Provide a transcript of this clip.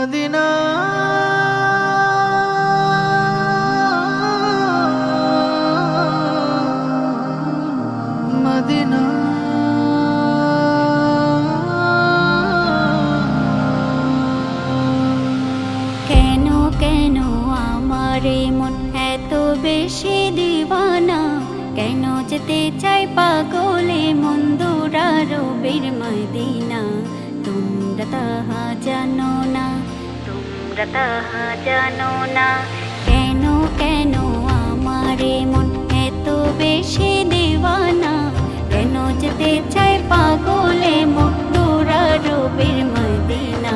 Medina Medina কেন কেন আমার মন এত বেশি দিওয়ানা, কেন যেতে চাই পাগলে মন্দুরা রবির মদিনা। তোমরা তাহা জানো না, তোমরা তাহা জানো না। কেন কেন আমার মন এত বেশি দিওয়ানা, কেন যেতে চাই পাগলে মন্দুরা রবির মদিনা।